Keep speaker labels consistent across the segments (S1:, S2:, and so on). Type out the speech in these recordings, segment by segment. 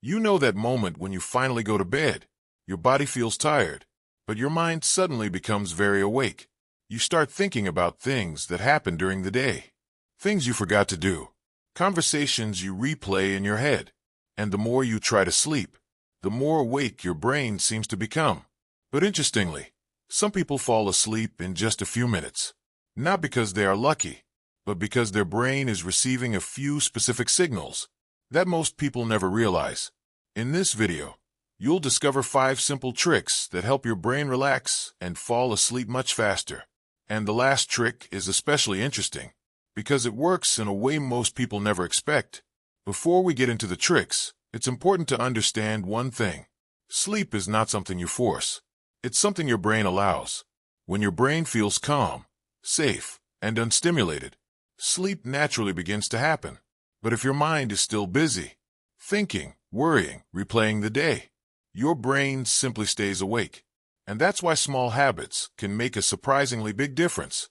S1: You know that moment when you finally go to bed. Your body feels tired, but your mind suddenly becomes very awake. You start thinking about things that happened during the day, things you forgot to do, conversations you replay in your head. And the more you try to sleep, the more awake your brain seems to become. But interestingly, some people fall asleep in just a few minutes, not because they are lucky, but because their brain is receiving a few specific signals that most people never realize. In this video, you'll discover 5 simple tricks that help your brain relax and fall asleep much faster. And the last trick is especially interesting because it works in a way most people never expect. Before we get into the tricks, it's important to understand one thing. Sleep is not something you force. It's something your brain allows. When your brain feels calm, safe, and unstimulated, sleep naturally begins to happen. But if your mind is still busy, thinking, worrying, replaying the day, your brain simply stays awake. And that's why small habits can make a surprisingly big difference.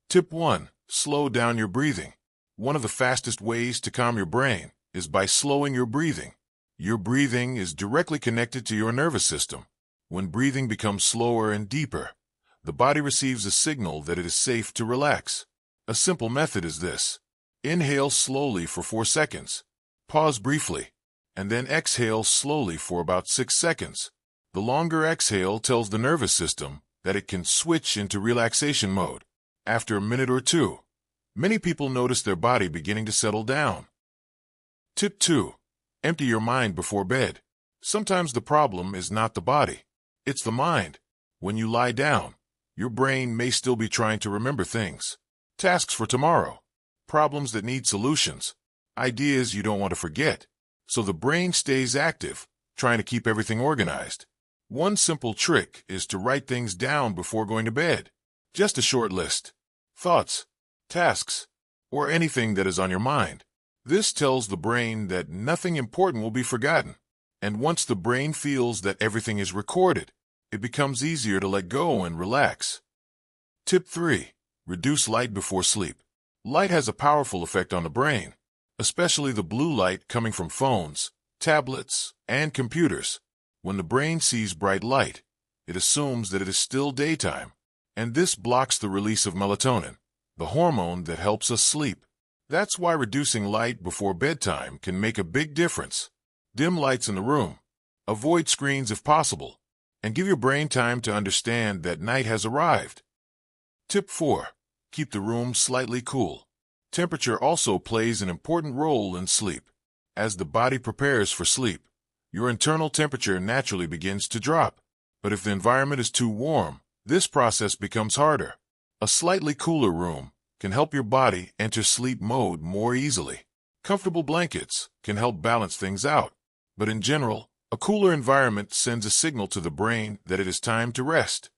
S1: Tip 1. Slow down your breathing. One of the fastest ways to calm your brain is by slowing your breathing. Your breathing is directly connected to your nervous system. When breathing becomes slower and deeper, the body receives a signal that it is safe to relax. A simple method is this. Inhale slowly for 4 seconds. Pause briefly, and then exhale slowly for about 6 seconds. The longer exhale tells the nervous system that it can switch into relaxation mode. After a minute or two, many people notice their body beginning to settle down. Tip 2. Empty your mind before bed. Sometimes the problem is not the body, it's the mind. When you lie down, your brain may still be trying to remember things, tasks for tomorrow, problems that need solutions, ideas you don't want to forget. So the brain stays active, trying to keep everything organized. One simple trick is to write things down before going to bed. Just a short list. Thoughts, tasks, or anything that is on your mind. This tells the brain that nothing important will be forgotten. And once the brain feels that everything is recorded, it becomes easier to let go and relax. Tip 3. Reduce light before sleep. Light has a powerful effect on the brain, especially the blue light coming from phones, tablets, and computers. When the brain sees bright light, it assumes that it is still daytime, and this blocks the release of melatonin, the hormone that helps us sleep. That's why reducing light before bedtime can make a big difference. Dim lights in the room, avoid screens if possible, and give your brain time to understand that night has arrived. Tip 4. Keep the room slightly cool. Temperature also plays an important role in sleep. As the body prepares for sleep, your internal temperature naturally begins to drop. But if the environment is too warm, this process becomes harder. A slightly cooler room can help your body enter sleep mode more easily. Comfortable blankets can help balance things out. But in general, a cooler environment sends a signal to the brain that it is time to rest.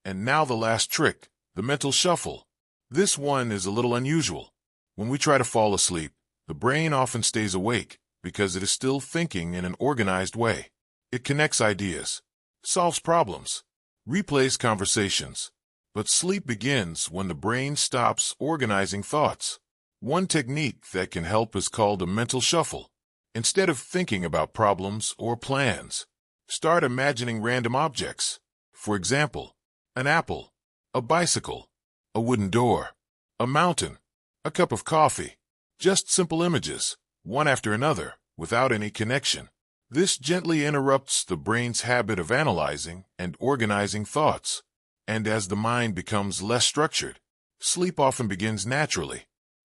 S1: And now the last trick, the mental shuffle. This one is a little unusual. When we try to fall asleep, the brain often stays awake because it is still thinking in an organized way. It connects ideas, solves problems, replays conversations. But sleep begins when the brain stops organizing thoughts. One technique that can help is called a mental shuffle. Instead of thinking about problems or plans, start imagining random objects. For example, an apple, a bicycle, a wooden door, a mountain, a cup of coffee. Just simple images, one after another, without any connection. This gently interrupts the brain's habit of analyzing and organizing thoughts. And as the mind becomes less structured, sleep often begins naturally.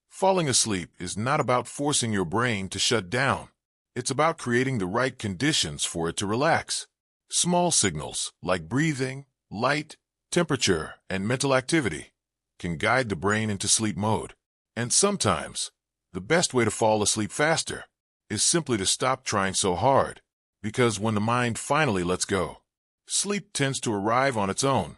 S1: Falling asleep is not about forcing your brain to shut down. It's about creating the right conditions for it to relax. Small signals like breathing, light, temperature, and mental activity can guide the brain into sleep mode. And sometimes, the best way to fall asleep faster is simply to stop trying so hard. Because when the mind finally lets go, sleep tends to arrive on its own.